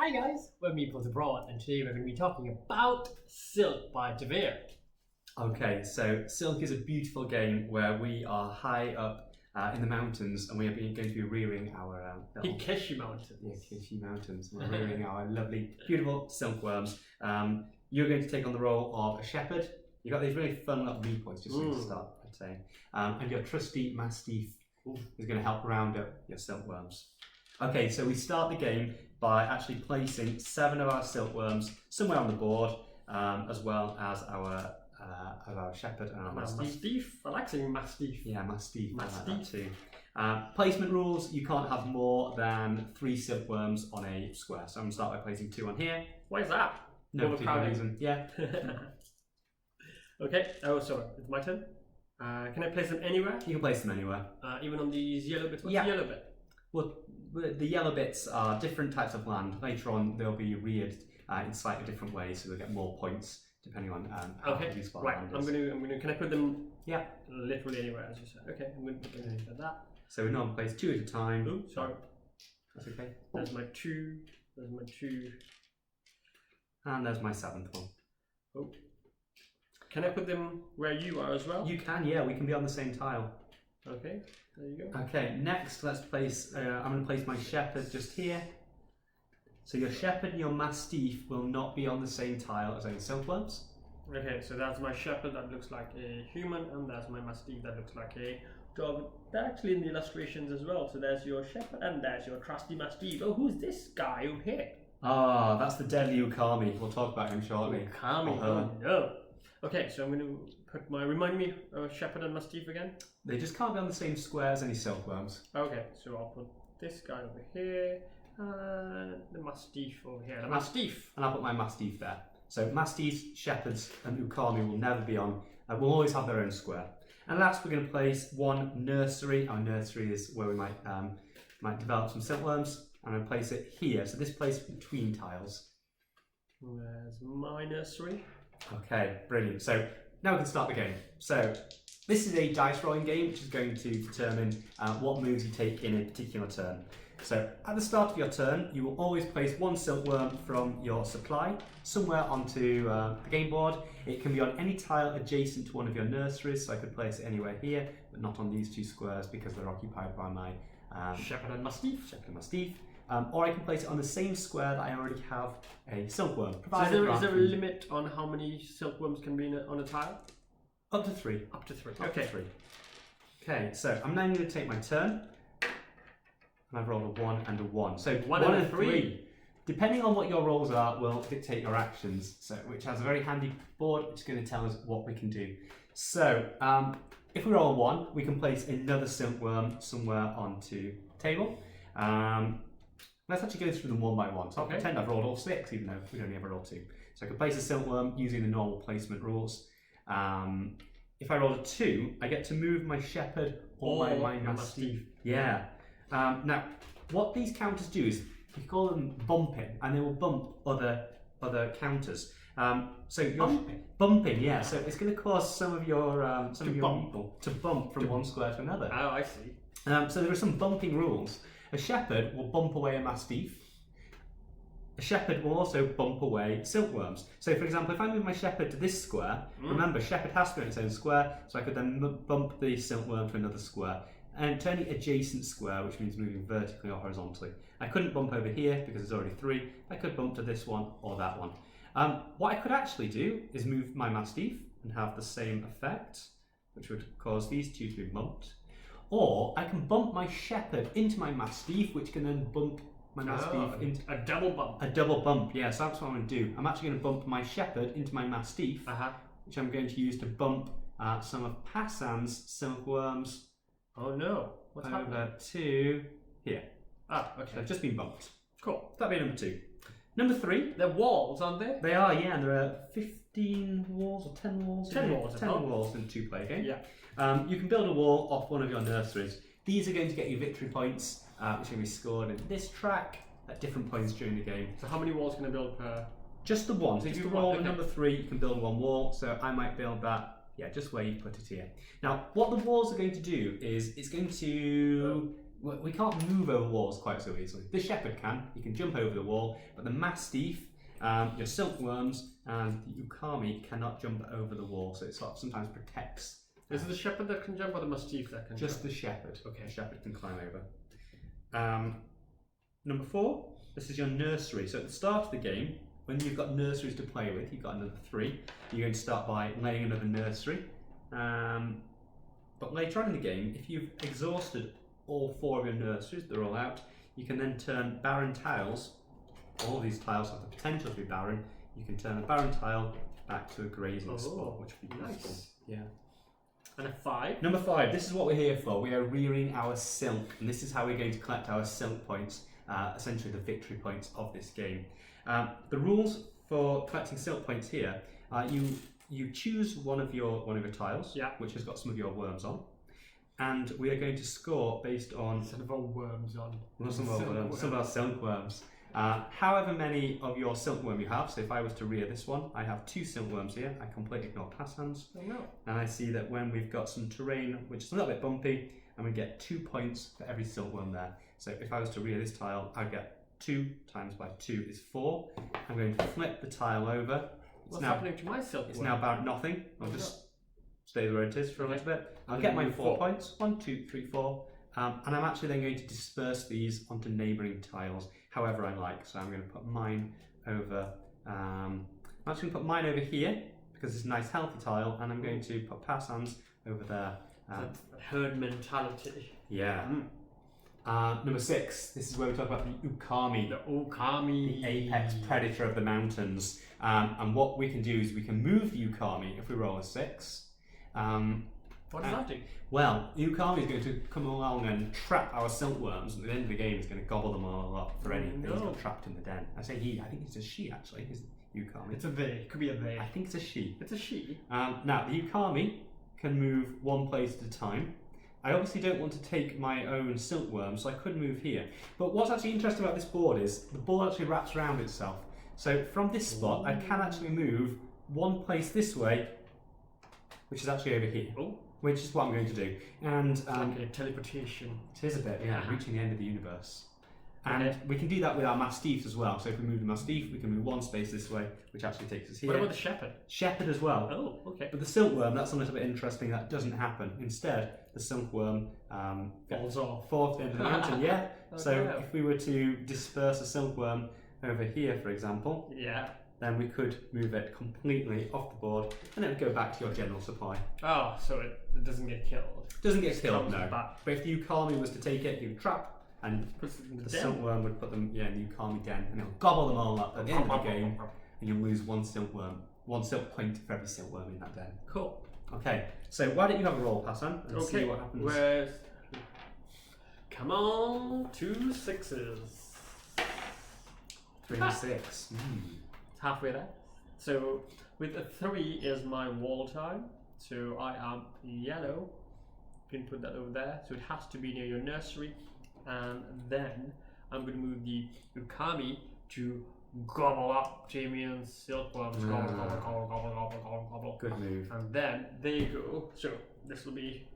Hi guys, we're Meeples Abroad, and today we're going to be talking about Silk by Devere. Okay, so Silk is a beautiful game where we are high up in the mountains and we are going to be rearing our Akaiishi Mountains. Yeah, Akaiishi Mountains. We're rearing our lovely, beautiful silkworms. You're going to take on the role of a shepherd. You've got these really fun little meeples just to start, I'd say. And your trusty mastiff is going to help round up your silkworms. Okay, so we start the game by actually placing 7 of our silkworms somewhere on the board, as well as our shepherd and our mastiff. Mastiff? I like saying mastiff. Yeah, mastiff. I like that too. Placement rules: you can't have more than 3 silkworms on a square. So I'm going to start by placing 2 on here. Why is that? No particular reason. Yeah. Okay. Oh, sorry. It's my turn. Can I place them anywhere? You can place them anywhere. Even on these yellow bits. What's the yellow bit? Well, the yellow bits are different types of land. Later on, they'll be reared in slightly different ways, so they'll get more points depending on how useful land is. I'm gonna. Can I put them? Yeah. Literally anywhere, as you said. Okay. I'm gonna put that. So we normally place 2 at a time. Oh, sorry. That's okay. There's my 2. There's my 2. And there's my 7th one. Oh. Can I put them where you are as well? You can, yeah. We can be on the same tile. Okay. There you go. Okay, next let's place, I'm going to place my shepherd just here. So your shepherd and your mastiff will not be on the same tile as any silkworms. Okay, so that's my shepherd that looks like a human, and that's my mastiff that looks like a dog. They're actually in the illustrations as well. So there's your shepherd and there's your trusty mastiff. Oh, who's this guy over here? Ah, that's the deadly Ookami. We'll talk about him shortly. Ookami, oh no. Okay, so I'm going to put my, remind me of shepherd and mastiff again? They just can't be on the same square as any silkworms. Okay, so I'll put this guy over here, and the mastiff over here. The mastiff! And I'll put my mastiff there. So mastiffs, shepherds and Ookami will never be on, will always have their own square. And last we're going to place 1 nursery. Our nursery is where we might develop some silkworms. I'm going to place it here, so this place between tiles. Where's my nursery? Okay, brilliant. So now we can start the game. So this is a dice rolling game which is going to determine what moves you take in a particular turn. So at the start of your turn, you will always place 1 silkworm from your supply somewhere onto the game board. It can be on any tile adjacent to one of your nurseries, so I could place it anywhere here, but not on these 2 squares because they're occupied by my shepherd and mastiff. Or I can place it on the same square that I already have a silkworm. So is there a limit on how many silkworms can be on a tile? Up to 3. Up to 3. Okay. 3. Okay, so I'm now going to take my turn. And I've rolled a 1 and a 1. So 1 and 3. Depending on what your rolls are, will dictate your actions. So which has a very handy board which is going to tell us what we can do. So if we roll a 1, we can place another silkworm somewhere onto the table. Let's actually go through them one by one. So I'll pretend I've rolled all 6, even though we only ever roll 2. So I can place a silkworm using the normal placement rules. If I roll a 2, I get to move my shepherd or my mastiff. Yeah. Now, what these counters do is we call them bumping, and they will bump other counters. So you're bumping, yeah. So it's going to cause some of your people to bump from one square to another. Oh, I see. So there are some bumping rules. A shepherd will bump away a mastiff. A shepherd will also bump away silkworms. So for example, if I move my shepherd to this square, remember shepherd has to be on its own square, so I could then bump the silkworm to another square. And to any adjacent square, which means moving vertically or horizontally. I couldn't bump over here because there's already 3. I could bump to this one or that one. What I could actually do is move my mastiff and have the same effect, which would cause these 2 to be bumped. Or I can bump my shepherd into my mastiff, which can then bump my mastiff into a double bump. A double bump, yes, that's what I'm going to do. I'm actually going to bump my shepherd into my mastiff, which I'm going to use to bump some of Passan's silkworms. Oh no! What's happening? To here. Ah, okay. So they've just been bumped. Cool. That'll be number 2. Number 3. They're walls, aren't they? They are, yeah, and there are 15 walls or 10 walls. 10 walls. 10 walls in a 2-player game. Yeah. You can build a wall off one of your nurseries. These are going to get you victory points, which are going to be scored in this track at different points during the game. So how many walls can I build per? Just the 1. So if you roll a number 3, you can build 1 wall. So I might build that, yeah, just where you put it here. Now, what the walls are going to do is it's going to we can't move over walls quite so easily. The shepherd can. He can jump over the wall, but the mastiff, your silkworms, and the Ookami cannot jump over the wall. So it sort of sometimes protects. Is it the shepherd that can jump or the mastiff that can jump? Just the shepherd. Okay. The shepherd can climb over. Number 4, this is your nursery. So at the start of the game, when you've got nurseries to play with, you've got another 3. You're going to start by laying another nursery. But later on in the game, if you've exhausted all 4 of your nurseries, they're all out, you can then turn barren tiles. All of these tiles have the potential to be barren. You can turn a barren tile back to a grazing spot, which would be nice. useful. Yeah. And a 5. Number 5, this is what we're here for. We are rearing our silk, and this is how we're going to collect our silk points, essentially the victory points of this game. The rules for collecting silk points here are you choose one of your tiles, which has got some of your worms on, and we are going to score based on some of our worms on. Some of our silkworms. However many of your silkworm you have, so if I was to rear this one, I have 2 silkworms here. I completely ignore pass hands. Oh no. And I see that when we've got some terrain which is a little bit bumpy, and we get 2 points for every silkworm there. So if I was to rear this tile, I'd get 2 times by 2 is 4. I'm going to flip the tile over. What's happening to my silkworm? It's now about nothing. I'll just stay where it is for a little bit. I'll get my 4 points. 1, 2, 3, 4. And I'm actually then going to disperse these onto neighbouring tiles however I like. So I'm going to put mine over. I'm actually going to put mine over here because it's a nice healthy tile, and I'm going to put pass hands over there. Herd mentality. Yeah. Number 6. This is where we talk about the Ookami. The Ookami. The apex predator of the mountains. And what we can do is we can move the Ookami if we roll a 6. What does that do? Well, the Ookami is going to come along and trap our silkworms, and at the end of the game, it's going to gobble them all up for anything he's got trapped in the den. I say he, I think it's a she actually, is Ookami. It's a they, it could be a they. I think it's a she. It's a she. Now, the Ookami can move one place at a time. I obviously don't want to take my own silkworm, so I could move here. But what's actually interesting about this board is the board actually wraps around itself. So from this spot, I can actually move one place this way, which is actually over here. Oh. Which is what I'm going to do. And it's like a teleportation. It is a bit, yeah, reaching the end of the universe. And we can do that with our mastiffs as well. So if we move the mastiff, we can move one space this way, which actually takes us here. What about the shepherd? Shepherd as well. Oh, okay. But the silkworm, that's a little bit interesting. That doesn't happen. Instead, the silkworm falls off. Falls to the end of the mountain. Yeah. Okay. So if we were to disperse a silkworm over here, for example, then we could move it completely off the board, and it would go back to your general supply. Oh, so it doesn't get killed. Doesn't get killed, no. But if the Ookami was to take it, he would trap. And the silkworm would put them in the Ookami den, and it'll gobble them all up at the end of the game, and you'll lose one silk point for every silkworm in that den. Cool. Okay, so why don't you have a roll, Passan, and see what happens? Come on, 2 6s. 3 and 6. It's halfway there. So with a 3 is my wall time. So I am yellow. You can put that over there. So it has to be near your nursery. And then I'm going to move the Ookami to gobble up Damien's silkworms. Gobble, gobble, gobble, gobble, gobble, gobble. Good move. And then there you go. So this will be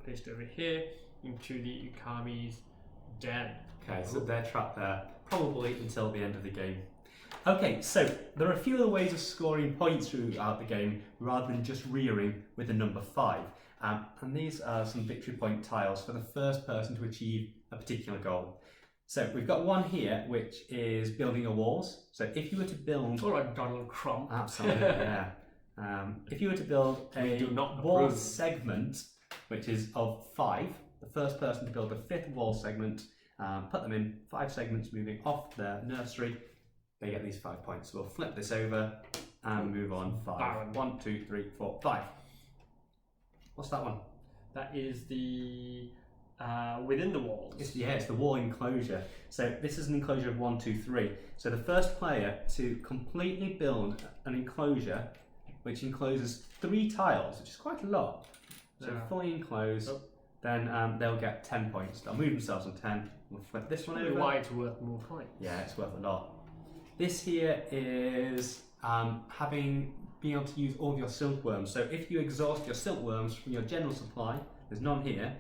placed over here into the Ookami's den. Okay, so they're trapped there, probably until the end of the game. Okay, so there are a few other ways of scoring points throughout the game rather than just rearing with the number 5. And these are some victory point tiles for the first person to achieve a particular goal. So we've got one here which is building your walls. So if you were to build... Or like Donald Trump. Absolutely, yeah. If you were to build a wall segment which is of 5, the first person to build a 5th wall segment, put them in 5 segments moving off their nursery, they get these 5 points. So we'll flip this over and move on 5. 1, 2, 3, 4, 5. What's that one? That is the within the walls. It's the wall enclosure. So this is an enclosure of 1, 2, 3. So the first player to completely build an enclosure which encloses 3 tiles, which is quite a lot. So fully enclosed, then they'll get 10 points. They'll move themselves on 10. We'll flip this one over. Why it's worth more points. Yeah, it's worth a lot. This here is being able to use all of your silkworms. So if you exhaust your silkworms from your general supply, there's none here,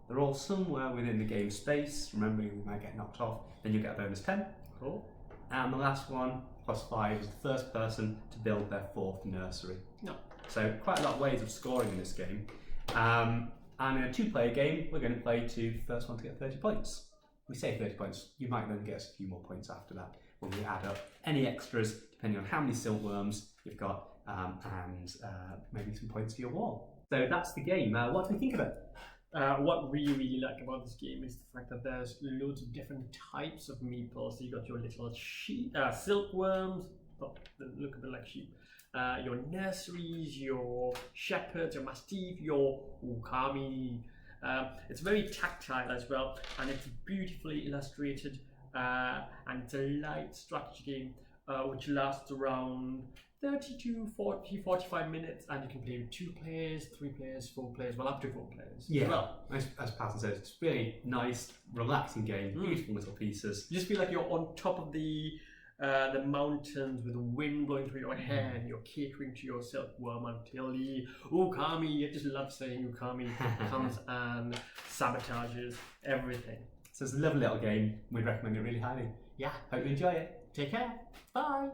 They're all somewhere within the game space. Remembering we might get knocked off, then you get a bonus 10. Cool. And the last one, +5, is the first person to build their 4th nursery. No. So quite a lot of ways of scoring in this game. And in a 2-player game, we're going to play to the first one to get 30 points. We say 30 points, you might then get us a few more points after that when we add up any extras, depending on how many silkworms you've got, and maybe some points for your wall. So that's the game. What do we think of it? What we really like about this game is the fact that there's loads of different types of meeples. So you got your little sheep, silkworms, they look a bit like sheep. Your nurseries, your shepherds, your mastiff, your Ookami. It's very tactile as well, and it's beautifully illustrated, and it's a light strategy game which lasts around 30 to 40, 45 minutes, and you can play with 2 players, 3 players, 4 players, well up to 4 players. Yeah, as well. as Patton says, it's a really nice, relaxing game, beautiful little pieces. You just feel like you're on top of the mountains with the wind blowing through your hair, and you're catering to your silkworm until the Ookami, I just love saying Ookami, comes and sabotages everything. So it's a lovely little game. We'd recommend it really highly. Yeah. Hope you enjoy it. Take care. Bye.